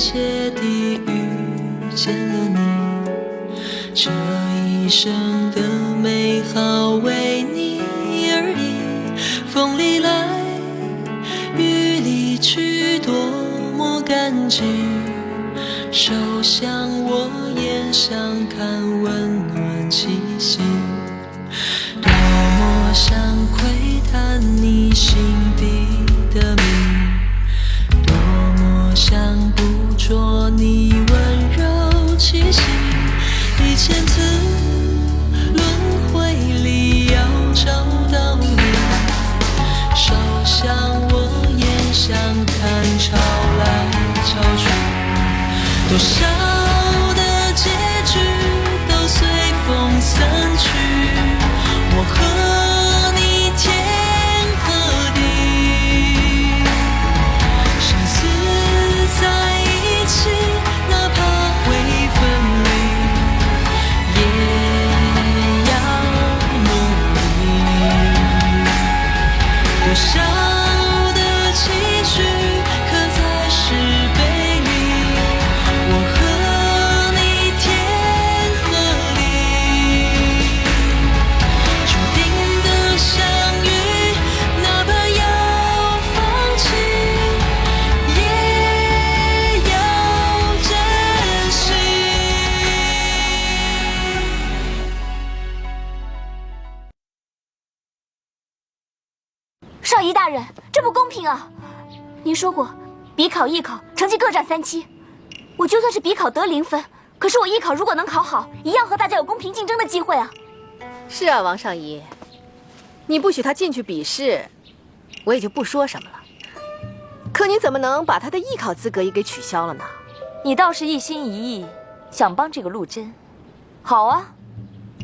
切地遇见了你，这一生的美好为你而已。风里来，雨里去，多么感激。手向我，眼相看，温暖气息。多么想窥探你心底的谜，多么想捕捉你温柔气息。1000次轮回里要找到你，手向我，眼相看，潮来潮去，多少的结局都随风散去。我和你天和地，生死在一起，哪怕会分离，也要努力。多少的期许刻在石碑里，我和你天和地，注定的相遇，哪怕要放弃，也要珍惜。少仪大人，这不公平啊！您说过，笔考、艺考成绩各占3期，我就算是笔考得0分，可是我艺考如果能考好，一样和大家有公平竞争的机会啊！是啊，王尚仪，你不许他进去比试，我也就不说什么了。可你怎么能把他的艺考资格也给取消了呢？你倒是一心一意想帮这个陆贞，好啊！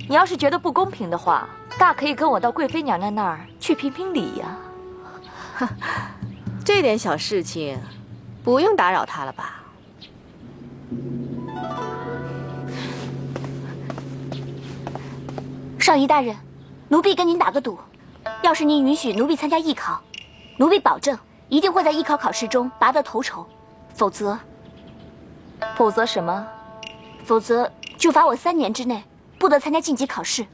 你要是觉得不公平的话，大可以跟我到贵妃娘娘那儿去评评理呀。这点小事情，不用打扰他了吧？少仪大人，奴婢跟您打个赌，要是您允许奴婢参加艺考，奴婢保证一定会在艺考考试中拔得头筹，否则什么？否则就罚我3年之内不得参加晋级考试。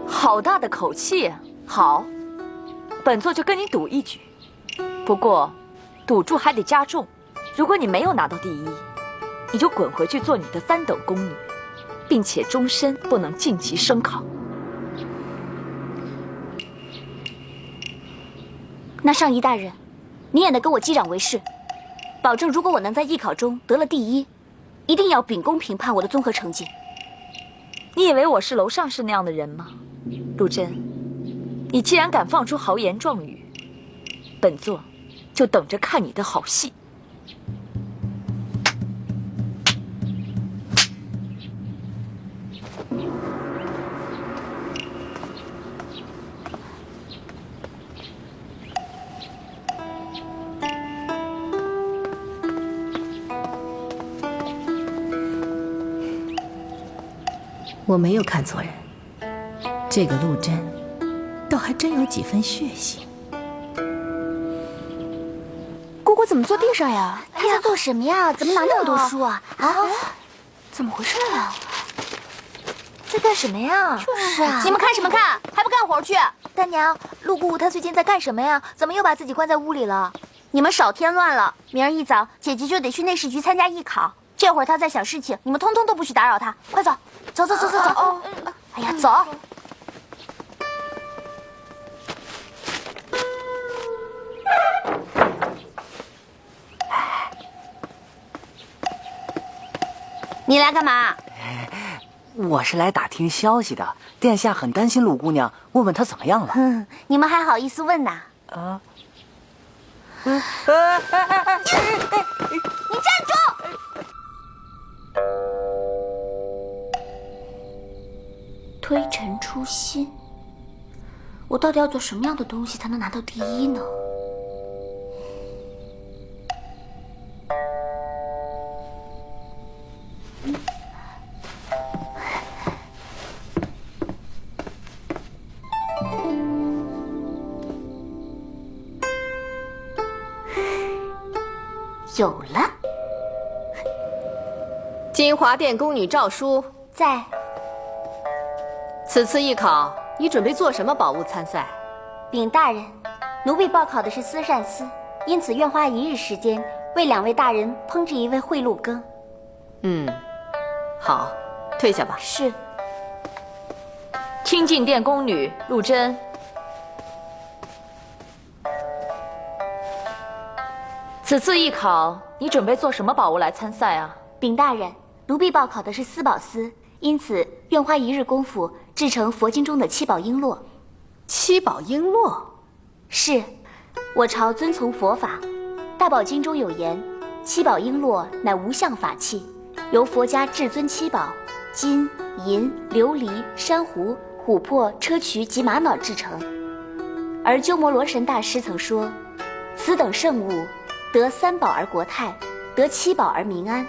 好大的口气啊！好，本座就跟你赌一局，不过赌注还得加重。如果你没有拿到第1，你就滚回去做你的3等宫女，并且终身不能晋级升考。那上仪大人，你也得跟我击掌为誓，保证如果我能在艺考中得了第1，一定要秉公评判我的综合成绩。你以为我是楼上是那样的人吗？陆贞，你既然敢放出豪言壮语，本座就等着看你的好戏。我没有看错人，这个陆贞倒还真有几分血性。姑姑怎么坐地上呀？她在做什么呀？怎么拿那么多书啊？啊？怎么回事啊？在干什么呀？就是啊！你们看什么看？还不干活去！大娘，陆姑姑她最近在干什么呀？怎么又把自己关在屋里了？你们少添乱了！明儿一早，姐姐就得去内侍局参加艺考。这会儿她在想事情，你们通通都不许打扰她。快走，走走走走走！哎呀，走！你来干嘛？我是来打听消息的。殿下很担心陆姑娘，问问她怎么样了。你们还好意思问呐？啊！你站住！推陈出新，我到底要做什么样的东西才能拿到第1呢？有了！金华殿宫女诏书在。此次艺考，你准备做什么宝物参赛？禀大人，奴婢报考的是丝扇丝，因此愿花1日时间，为2位大人烹制一味烩鹿羹。好，退下吧。是。清静殿宫女陆贞，此次艺考，你准备做什么宝物来参赛啊？禀大人，奴婢报考的是丝宝丝，因此愿花1日功夫制成佛经中的7宝璎珞。7宝璎珞？是，我朝遵从佛法，大宝经中有言，7宝璎珞乃无相法器，由佛家至尊7宝金、银、琉璃、珊瑚、琥珀、砗磲及玛瑙制成。而鸠摩罗什大师曾说，此等圣物得3宝而国泰，得7宝而民安，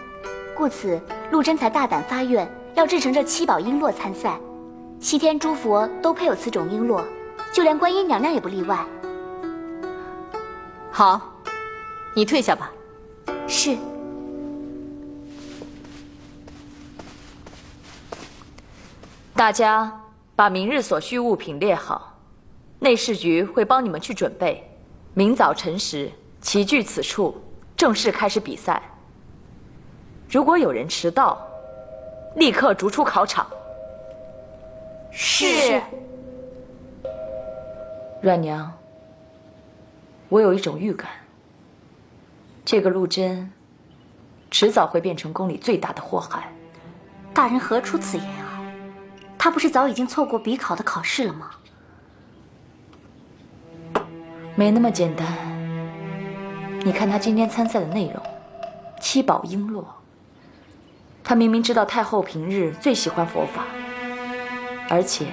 故此陆贞才大胆发愿，要制成这7宝璎珞参赛。西天诸佛都配有此种璎珞，就连观音娘娘也不例外。好，你退下吧。是。大家把明日所需物品列好，内侍局会帮你们去准备。明早晨时齐聚此处，正式开始比赛。如果有人迟到，立刻逐出考场。是。阮娘，我有一种预感，这个陆贞迟早会变成宫里最大的祸害。大人何出此言啊？他不是早已经错过比考的考试了吗？没那么简单。你看他今天参赛的内容，7宝璎珞。他明明知道太后平日最喜欢佛法，而且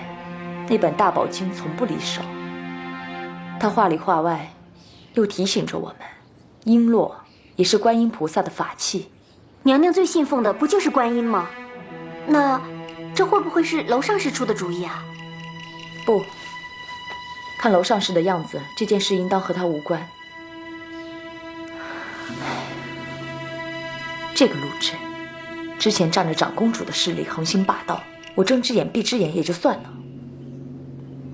那本大宝经从不离手。他话里话外又提醒着我们，璎珞也是观音菩萨的法器。娘娘最信奉的不就是观音吗？那这会不会是楼上士出的主意啊？不，看楼上士的样子，这件事应当和他无关。这个陆贞之前仗着长公主的势力横行霸道，我睁只眼闭只眼也就算了，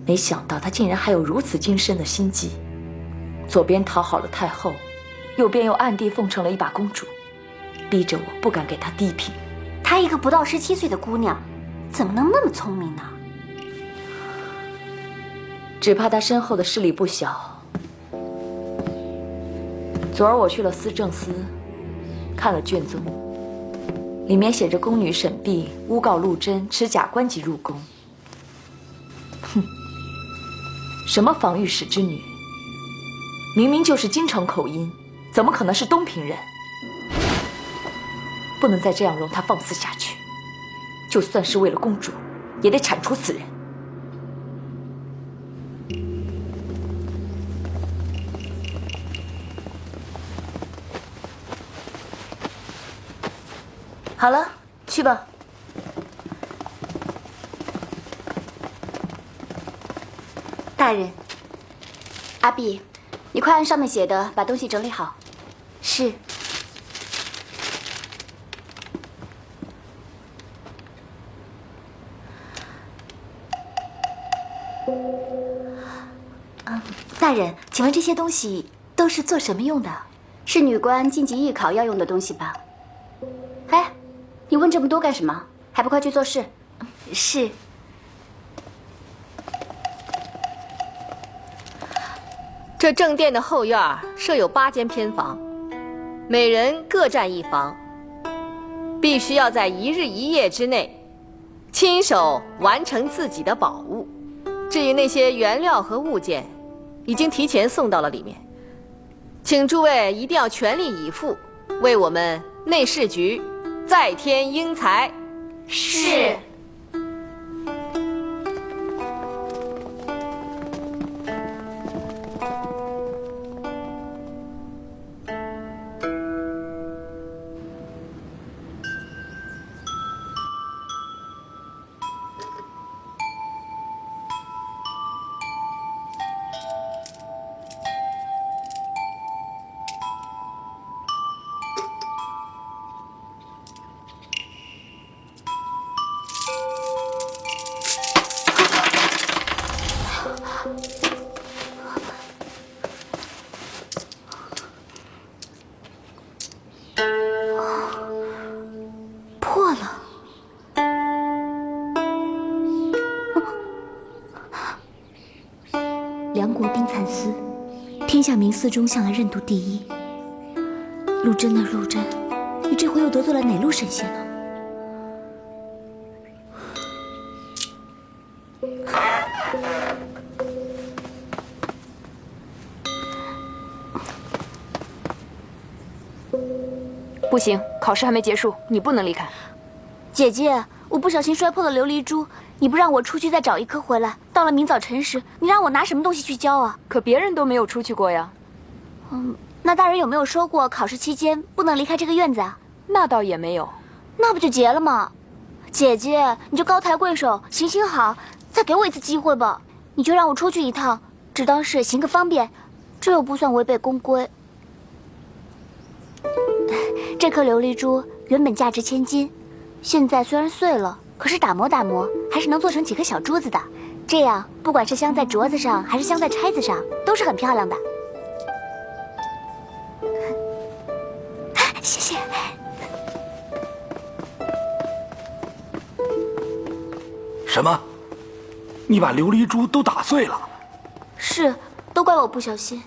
没想到他竟然还有如此精深的心计，左边讨好了太后，右边又暗地奉承了一把公主，逼着我不敢给他低品。她一个不到17岁的姑娘，怎么能那么聪明呢？只怕他身后的势力不小。昨儿我去了司政司，看了卷宗，里面写着宫女沈碧诬告陆贞持假官籍入宫。哼，什么防御使之女，明明就是京城口音，怎么可能是东平人？不能再这样容他放肆下去，就算是为了公主，也得铲除此人。好了，去吧。大人，阿碧，你快按上面写的把东西整理好。是。大人，请问这些东西都是做什么用的？是女官晋级艺考要用的东西吧？哎，你问这么多干什么？还不快去做事？是。这正殿的后院设有8间偏房，每人各占1房，必须要在1日1夜之内亲手完成自己的宝物。至于那些原料和物件，已经提前送到了里面，请诸位一定要全力以赴，为我们内侍局再添英才。是。汉丝，天下名司中向来任督第一。陆贞啊陆贞，你这回又得罪了哪路神仙呢？不行，考试还没结束，你不能离开。姐姐，我不小心摔破了琉璃珠，你不让我出去再找一颗回来，到了明早晨时，你让我拿什么东西去交啊？可别人都没有出去过呀。那大人有没有说过考试期间不能离开这个院子啊？那倒也没有。那不就结了吗？姐姐，你就高抬贵手，行行好，再给我一次机会吧。你就让我出去一趟，只当是行个方便，这又不算违背公规。这颗琉璃珠原本价值1000金，现在虽然碎了，可是打磨打磨，还是能做成几颗小珠子的。这样，不管是镶在镯子上，还是镶在钗子上，都是很漂亮的。谢谢。什么？你把琉璃珠都打碎了？是，都怪我不小心。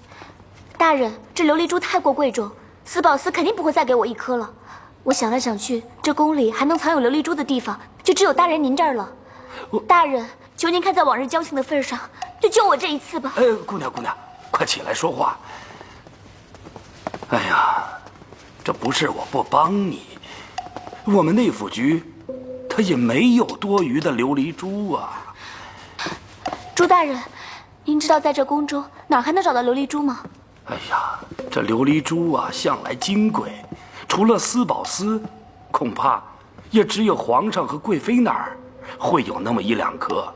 大人，这琉璃珠太过贵重，司宝司肯定不会再给我一颗了。我想来想去，这宫里还能藏有琉璃珠的地方，就只有大人您这儿了。大人，求您看在往日交情的份上，就救我这一次吧。姑娘，快起来说话。哎呀，这不是我不帮你，我们内府局，他也没有多余的琉璃珠啊。朱大人，您知道在这宫中哪儿还能找到琉璃珠吗？哎呀，这琉璃珠啊，向来金贵，除了司宝司，恐怕也只有皇上和贵妃那儿会有那么1、2颗。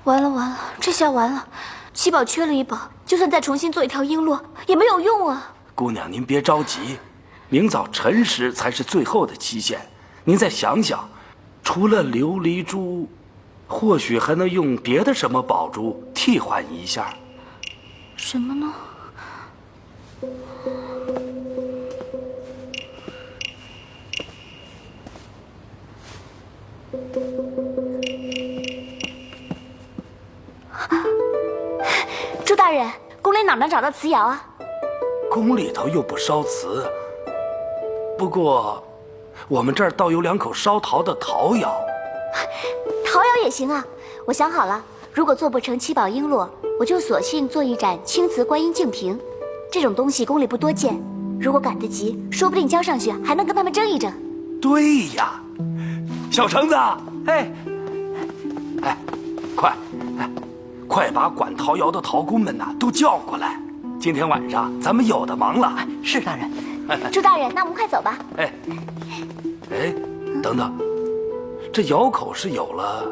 完了，这下完了，七宝缺了一宝，就算再重新做一条璎珞也没有用啊。姑娘，您别着急，明早辰时才是最后的期限。您再想想，除了琉璃珠，或许还能用别的什么宝珠替换一下。什么呢？朱大人，宫里哪能找到瓷窑啊？宫里头又不烧瓷，不过我们这儿倒有2口烧陶的陶窑。陶窑也行啊，我想好了，如果做不成7宝璎珞，我就索性做一盏青瓷观音净瓶。这种东西宫里不多见，如果赶得及，说不定交上去还能跟他们争一争。对呀，小橙子，哎，快把管陶窑的陶工们呐都叫过来，今天晚上咱们有的忙了。是大人。朱大人，那我们快走吧。哎，等等，这窑口是有了，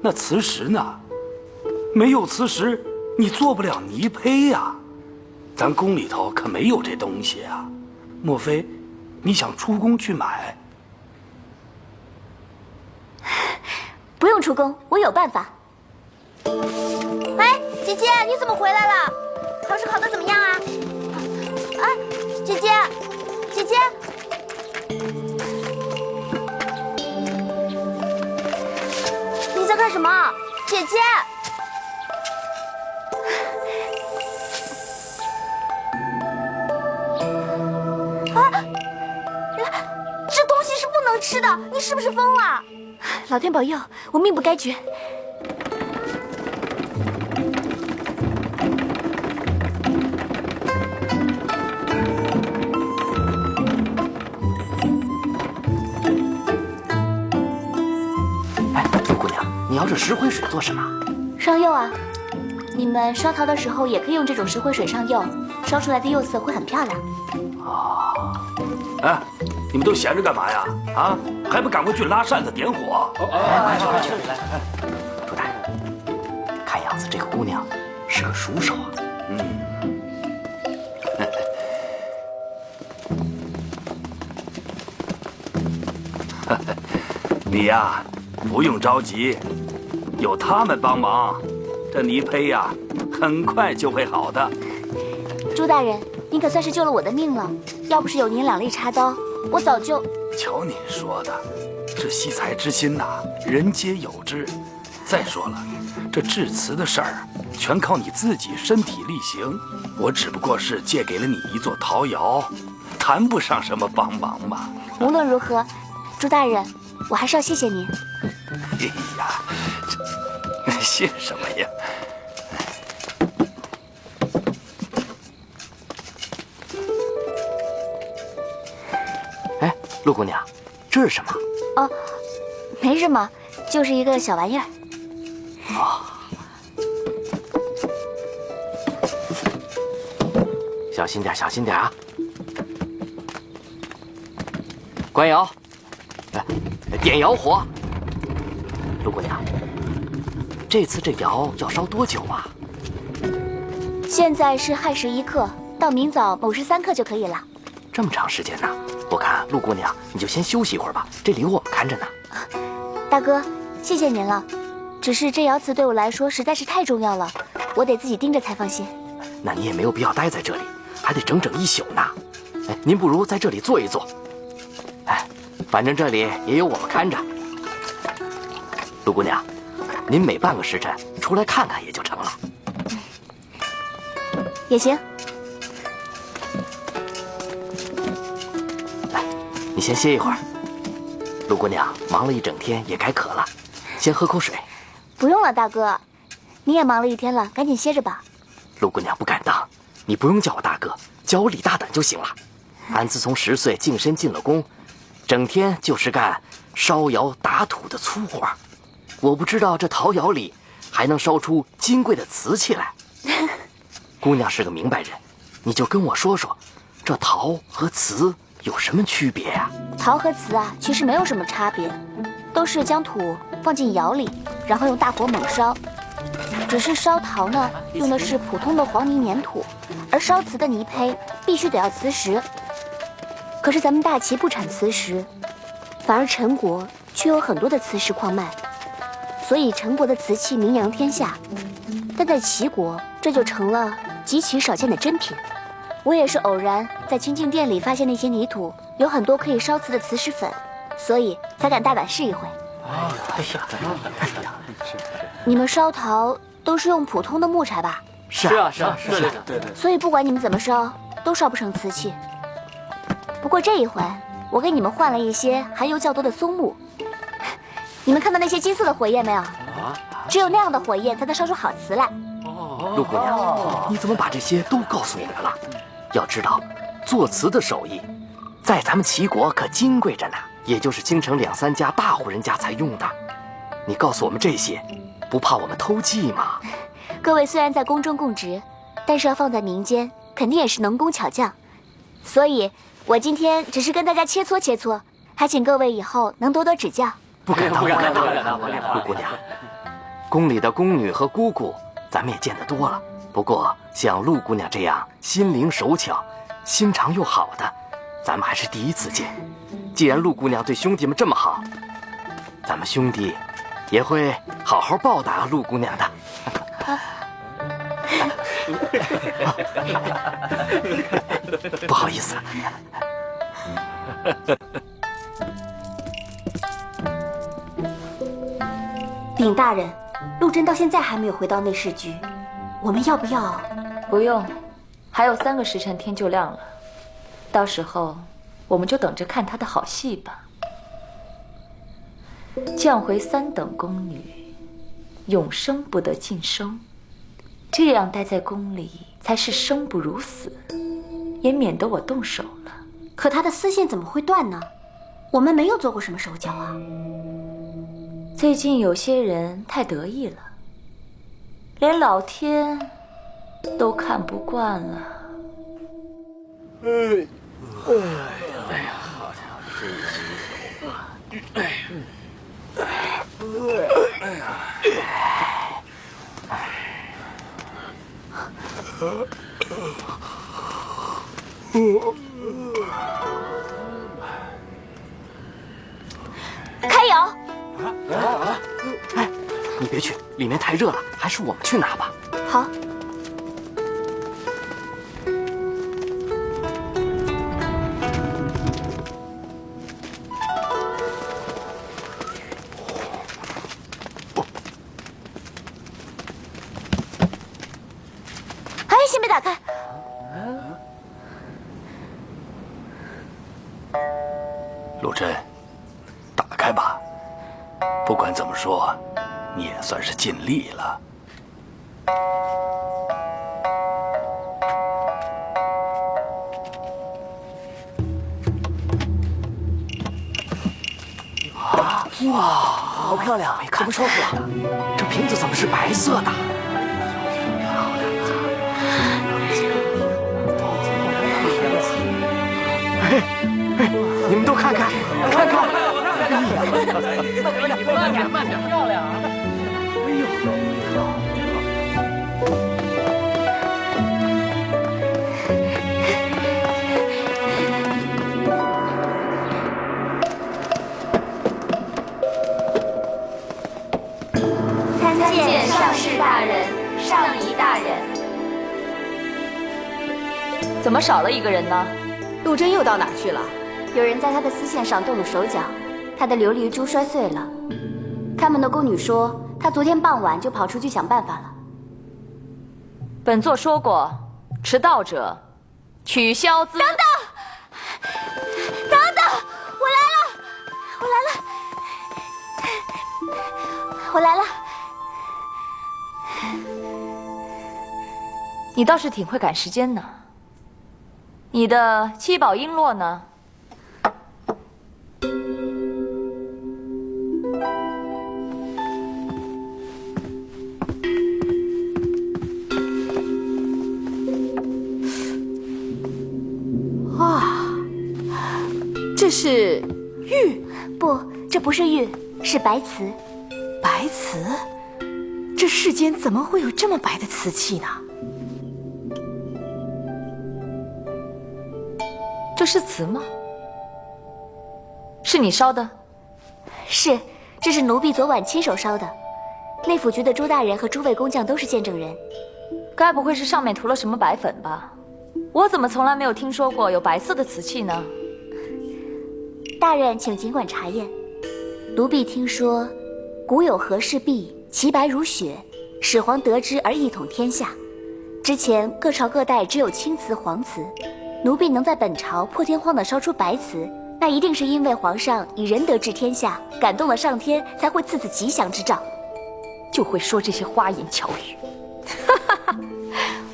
那瓷石呢？没有瓷石，你做不了泥胚呀。咱宫里头可没有这东西啊，莫非你想出宫去买？不用出宫，我有办法。哎，姐姐，你怎么回来了？考试考得怎么样啊？哎，姐姐，你在干什么？姐姐。这东西是不能吃的，你是不是疯了？老天保佑，我命不该绝。哎，陆姑娘，你要这石灰水做什么？上釉啊，你们烧陶的时候也可以用这种石灰水上釉，烧出来的釉色会很漂亮。哎，你们都闲着干嘛呀？啊，还不赶快去拉扇子点火！快去！来，朱大人，看样子这个姑娘是个熟手啊。你呀，不用着急，有他们帮忙，这泥胚呀，很快就会好的。朱大人，您可算是救了我的命了，要不是有您2粒插刀，我早就……瞧您说的，这惜才之心呐，人皆有之。再说了，这致辞的事儿全靠你自己身体力行，我只不过是借给了你一座陶窑，谈不上什么帮忙嘛。无论如何，朱大人，我还是要谢谢您。哎呀，这谢什么呀？哎，陆姑娘，这是什么？哦，没什么，就是一个小玩意儿。哦，小心点，小心点啊！关窑，点窑火。陆姑娘，这次这窑要烧多久啊？现在是亥时1刻，到明早卯时3刻就可以了。这么长时间呢？我看陆姑娘你就先休息一会儿吧，这里有我们看着呢。大哥，谢谢您了。只是这窑瓷对我来说实在是太重要了，我得自己盯着才放心。那你也没有必要待在这里，还得整整1宿呢。哎，您不如在这里坐一坐。哎，反正这里也有我们看着。陆姑娘，您每半个时辰出来看看也就成了。也行。来，你先歇一会儿。陆姑娘忙了一整天，也该渴了，先喝口水。不用了，大哥，你也忙了一天了，赶紧歇着吧。陆姑娘不敢当，你不用叫我大哥，叫我李大胆就行了。俺自从10岁净身进了宫，整天就是干烧窑打土的粗活。我不知道这陶窑里还能烧出金贵的瓷器来。姑娘是个明白人，你就跟我说说，这陶和瓷有什么区别呀？陶和瓷啊，其实没有什么差别，都是将土放进窑里，然后用大火猛烧。只是烧陶呢，用的是普通的黄泥粘土，而烧瓷的泥胚必须得要瓷石。可是咱们大齐不产瓷石，反而陈国却有很多的瓷石矿脉，所以陈国的瓷器名扬天下。但在齐国，这就成了极其少见的珍品。我也是偶然在清净殿里发现那些泥土有很多可以烧瓷的瓷石粉，所以才敢大胆试一回。你们烧陶都是用普通的木柴吧？是啊，对。所以不管你们怎么烧，都烧不成瓷器。不过这一回，我给你们换了一些含油较多的松木。你们看到那些金色的火焰没有？只有那样的火焰才能烧出好瓷来。陆姑娘，你怎么把这些都告诉我们了？要知道，做瓷的手艺，在咱们齐国可金贵着呢，也就是京城2、3家大户人家才用的。你告诉我们这些，不怕我们偷技吗？各位虽然在宫中供职，但是要放在民间，肯定也是能工巧匠。所以，我今天只是跟大家切磋切磋，还请各位以后能多多指教。不敢当。陆姑娘，宫里的宫女和姑姑，咱们也见得多了。不过像陆姑娘这样心灵手巧、心肠又好的，咱们还是第一次见。既然陆姑娘对兄弟们这么好，咱们兄弟也会好好报答陆姑娘的。不好意思。禀大人，陆贞到现在还没有回到内侍局，我们要不要？不用，还有3个时辰天就亮了，到时候我们就等着看他的好戏吧。降回3等宫女，永生不得晋升，这样待在宫里才是生不如死，也免得我动手了。可他的丝线怎么会断呢？我们没有做过什么手脚啊。最近有些人太得意了，连老天都看不惯了。哎呀，好家伙，开窑！哎，你别去，里面太热了，还是我们去拿吧。好。陆真，打开吧。不管怎么说，你也算是尽力了。哇，好漂亮！怎么说出来？这瓶子怎么是白色的？你们都看看，看看！慢点，漂亮啊！参见上士大人、上仪大人。怎么少了一个人呢？陆真又到哪儿去了？有人在他的丝线上动了手脚，他的琉璃珠摔碎了。看门的宫女说，他昨天傍晚就跑出去想办法了。本座说过，迟到者取消资。等等，我来了。你倒是挺会赶时间呢。你的七宝璎珞呢？哇，这是玉？不，这不是玉，是白瓷。白瓷？这世间怎么会有这么白的瓷器呢？这是瓷吗？是你烧的？是，这是奴婢昨晚亲手烧的。内府局的朱大人和诸位工匠都是见证人。该不会是上面涂了什么白粉吧？我怎么从来没有听说过有白色的瓷器呢？大人请尽管查验。奴婢听说，古有和氏璧，其白如雪，始皇得之而一统天下。之前各朝各代只有青瓷、黄瓷，奴婢能在本朝破天荒地烧出白瓷，那一定是因为皇上以仁德治天下，感动了上天，才会赐此吉祥之兆。就会说这些花言巧语。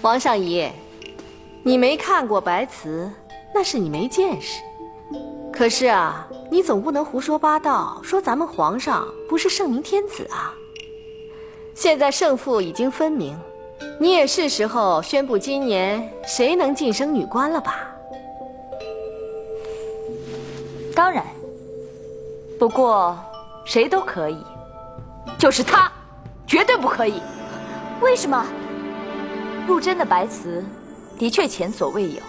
王上仪，你没看过白瓷，那是你没见识。可是啊，你总不能胡说八道，说咱们皇上不是圣明天子啊。现在胜负已经分明，你也是时候宣布今年谁能晋升女官了吧？当然，不过谁都可以，就是他，绝对不可以。为什么？陆真的白瓷的确前所未有，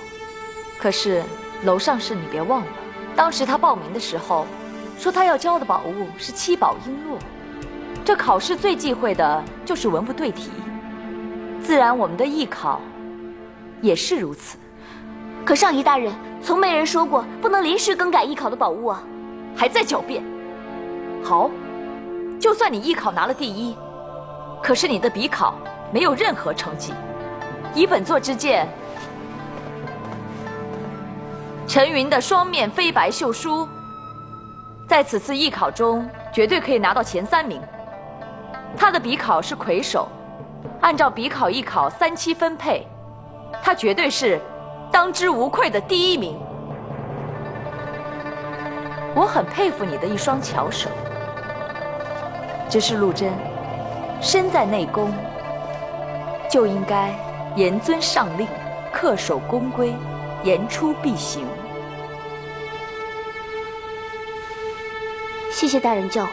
可是楼上事你别忘了，当时他报名的时候说他要交的宝物是七宝璎珞，这考试最忌讳的就是文不对题，自然我们的艺考也是如此。可上仪大人从没人说过不能临时更改艺考的宝物啊，还在狡辩。好，就算你艺考拿了第一，可是你的笔考没有任何成绩。以本座之见，陈云的双面飞白绣书，在此次艺考中绝对可以拿到前3名。他的笔考是魁首，按照笔考艺考3期分配，他绝对是当之无愧的第1名。我很佩服你的一双巧手，只是陆真身在内宫，就应该严遵上令，恪守宫规，言出必行。谢谢大人教诲。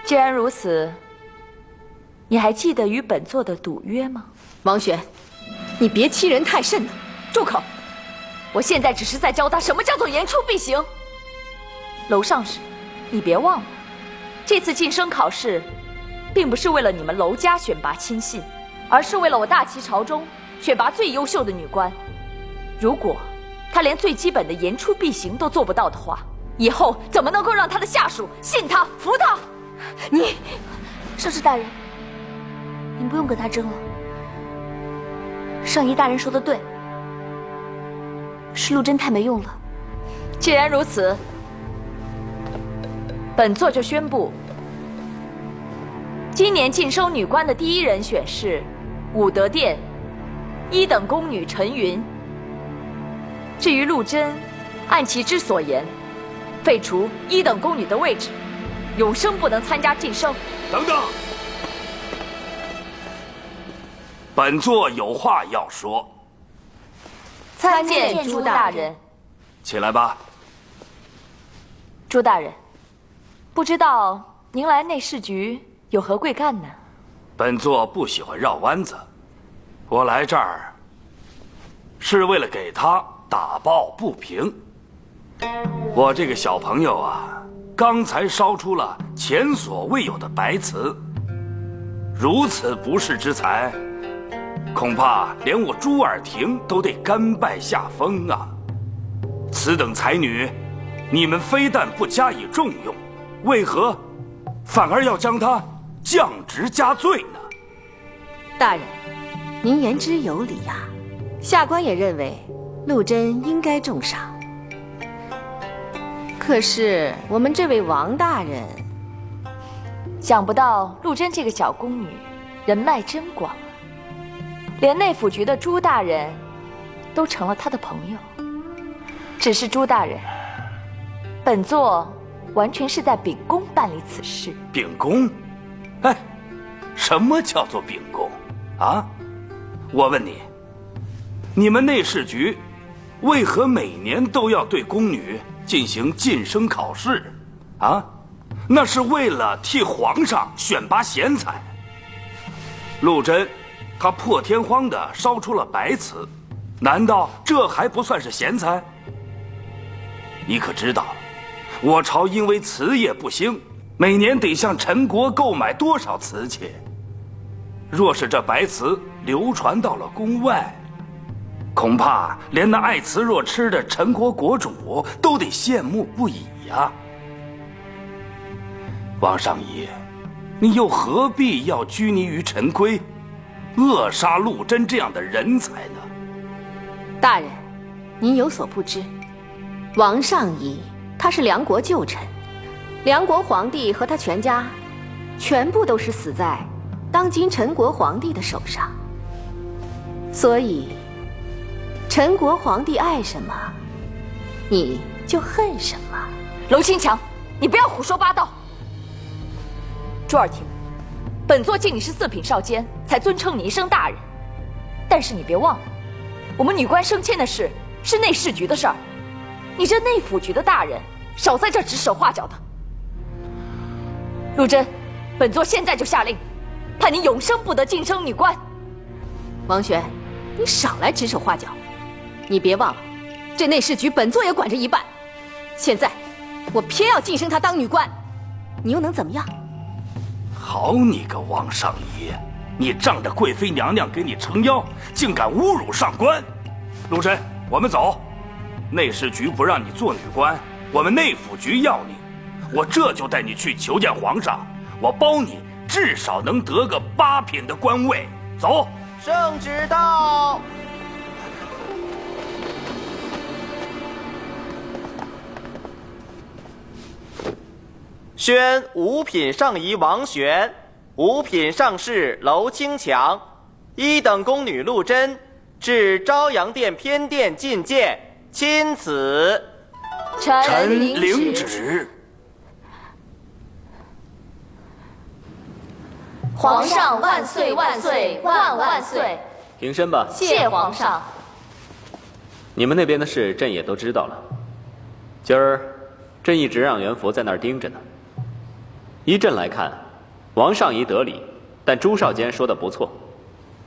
既然如此，你还记得与本座的赌约吗？王璇，你别欺人太甚了。住口！我现在只是在教他什么叫做言出必行。楼上使，你别忘了，这次晋升考试，并不是为了你们楼家选拔亲信，而是为了我大齐朝中选拔最优秀的女官。如果她连最基本的言出必行都做不到的话，以后怎么能够让她的下属信她、服她？你，上士大人，您不用跟他争了。上仪大人说的对，是陆真太没用了。既然如此，本座就宣布，今年晋升女官的第一人选是武德殿1等宫女陈云。至于陆贞，按其之所言，废除1等宫女的位置，永生不能参加晋升。等等，本座有话要说。参见朱大人。起来吧。朱大人，不知道您来内侍局有何贵干呢？本座不喜欢绕弯子，我来这儿是为了给他打抱不平。我这个小朋友啊，刚才烧出了前所未有的白瓷，如此不世之才，恐怕连我朱尔廷都得甘拜下风啊！此等才女，你们非但不加以重用，为何反而要将她降职加罪呢？大人，您言之有理呀。下官也认为陆贞应该重赏。可是我们这位王大人，想不到陆贞这个小宫女人脉真广啊，连内府局的朱大人都成了她的朋友。只是朱大人，本座完全是在秉公办理此事。秉公？哎，什么叫做秉公啊？我问你，你们内侍局为何每年都要对宫女进行晋升考试啊？那是为了替皇上选拔贤才。陆贞，她破天荒地烧出了白瓷，难道这还不算是贤才？你可知道，我朝因为瓷业不兴，每年得向陈国购买多少瓷器？若是这白瓷流传到了宫外，恐怕连那爱瓷若痴的陈国国主都得羡慕不已呀！王上仪，你又何必要拘泥于陈规，扼杀陆贞这样的人才呢？大人，您有所不知，王上仪他是梁国旧臣，梁国皇帝和他全家全部都是死在当今陈国皇帝的手上，所以陈国皇帝爱什么，你就恨什么。娄清强，你不要胡说八道。朱尔廷，本座敬你是4品少监，才尊称你一声大人。但是你别忘了，我们女官升迁的事是内侍局的事儿，你这内府局的大人，少在这指手画脚的。陆贞，本座现在就下令，判你永生不得晋升女官。王璇，你少来指手画脚。你别忘了，这内侍局本座也管着一半。现在我偏要晋升她当女官，你又能怎么样？好你个王上仪，你仗着贵妃娘娘给你撑腰，竟敢侮辱上官！陆贞，我们走。内侍局不让你做女官，我们内府局要你，我这就带你去求见皇上，我包你至少能得个8品的官位。走。圣旨到。宣5品上仪王璇，5品上士娄清强，1等宫女陆贞至昭阳殿偏殿觐见，钦此。臣领旨。皇上万岁万岁万万岁！平身吧。谢皇上。你们那边的事朕也都知道了。今儿朕一直让元福在那儿盯着呢。依朕来看，王上仪得理，但朱少监说的不错。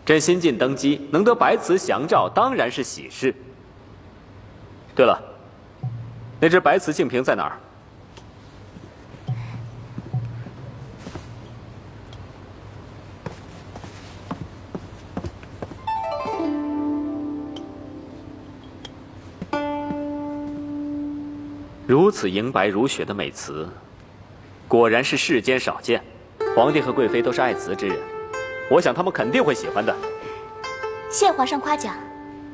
朕新晋登基，能得白瓷祥照，当然是喜事。对了，那只白瓷净瓶在哪儿？如此莹白如雪的美瓷，果然是世间少见。皇帝和贵妃都是爱瓷之人，我想他们肯定会喜欢的。谢皇上夸奖。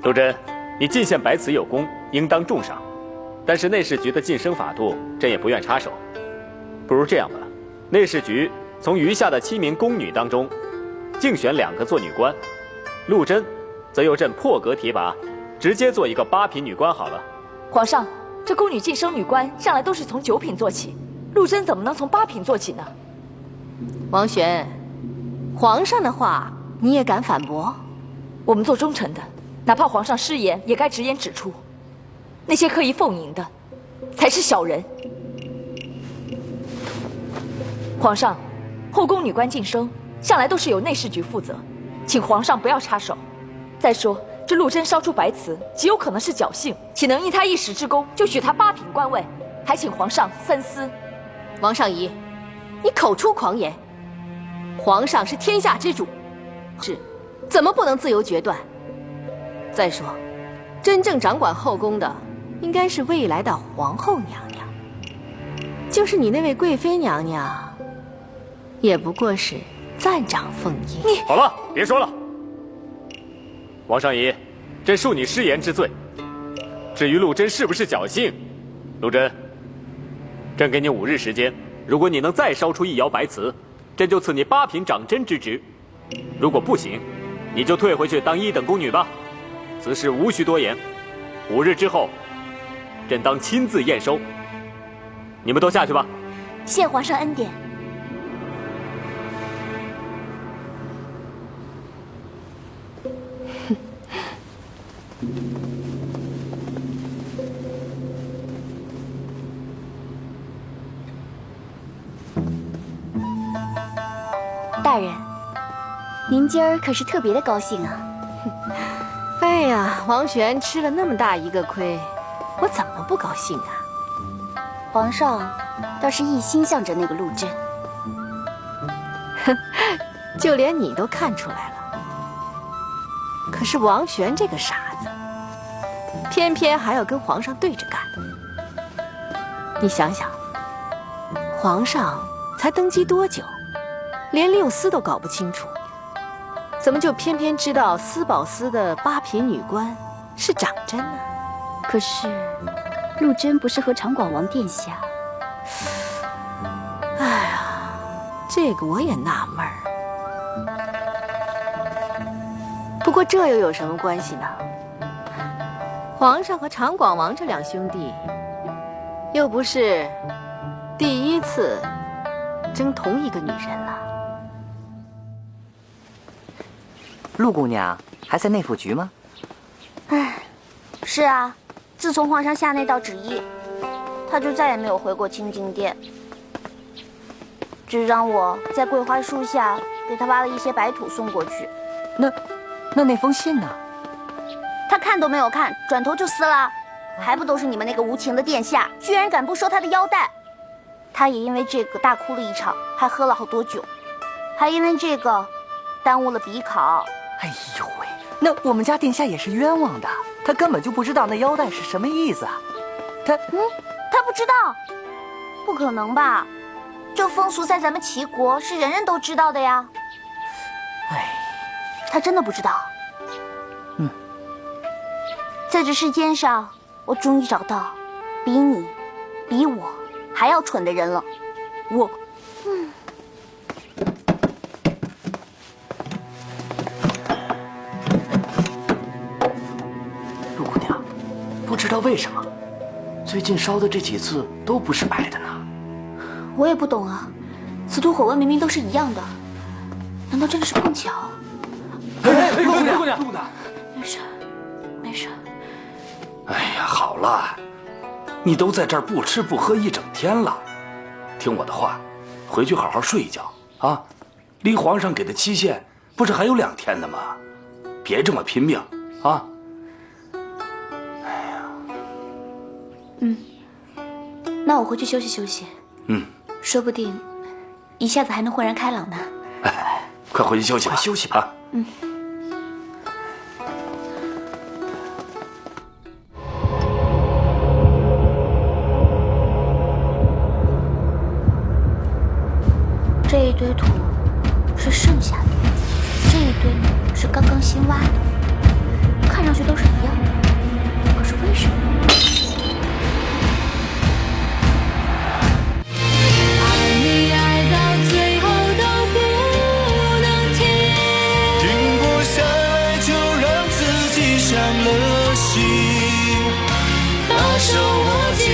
陆贞，你进献白瓷有功，应当重赏。但是内侍局的晋升法度，朕也不愿插手。不如这样吧，内侍局从余下的7名宫女当中，竞选2个做女官，陆贞则由朕破格提拔，直接做一个8品女官好了。皇上，这宫女晋升女官向来都是从9品做起，陆贞怎么能从8品做起呢？王玄，皇上的话你也敢反驳？我们做忠臣的，哪怕皇上失言，也该直言指出。那些刻意奉迎的，才是小人。皇上，后宫女官晋升向来都是由内侍局负责，请皇上不要插手。再说，这陆贞烧出白瓷，极有可能是侥幸，岂能因他一时之功就许他8品官位？还请皇上三思。王上仪，你口出狂言！皇上是天下之主，怎么不能自由决断？再说，真正掌管后宫的，应该是未来的皇后娘娘。就是你那位贵妃娘娘，也不过是暂掌凤印。好了，别说了。王上仪，朕恕你失言之罪。至于陆贞是不是侥幸，陆贞，朕给你5日时间，如果你能再烧出1窑白瓷，朕就赐你8品掌针之职；如果不行，你就退回去当1等宫女吧。此事无需多言。5日之后，朕当亲自验收。你们都下去吧。谢皇上恩典。大人，您今儿可是特别的高兴啊！哎呀，王玄吃了那么大一个亏，我怎么不高兴啊？皇上倒是一心向着那个陆贞，哼，就连你都看出来了。可是王玄这个傻子，偏偏还要跟皇上对着干。你想想，皇上才登基多久，连六司都搞不清楚，怎么就偏偏知道司宝司的8品女官是掌针呢？可是陆贞不是和长广王殿下？哎呀，这个我也纳闷儿。不过这又有什么关系呢？皇上和长广王这2兄弟，又不是第一次争同一个女人了。陆姑娘还在内府局吗？唉，是啊，自从皇上下那道旨意，他就再也没有回过清静殿，只让我在桂花树下给他挖了一些白土送过去。那封信呢？他看都没有看，转头就撕了。还不都是你们那个无情的殿下，居然敢不收他的腰带？他也因为这个大哭了一场，还喝了好多酒，还因为这个耽误了笔考。哎呦喂，那我们家殿下也是冤枉的，他根本就不知道那腰带是什么意思啊。他不知道？不可能吧？这风俗在咱们齐国是人人都知道的呀。哎，他真的不知道。在这世间上，我终于找到比你、比我还要蠢的人了。陆姑娘，不知道为什么，最近烧的这几次都不是白的呢。我也不懂啊，此土火温明明都是一样的，难道真的是碰巧？陆姑娘，没事，没事。哎呀，好了，你都在这儿不吃不喝1整天了，听我的话，回去好好睡一觉啊！离皇上给的期限不是还有2天呢吗？别这么拼命啊！那我回去休息休息。说不定一下子还能豁然开朗呢。哎，快回去休息吧，休息吧。这一堆土是剩下的，这一堆是刚刚新挖的，看上去都是一样的，可是为什么？爱了序，把手握紧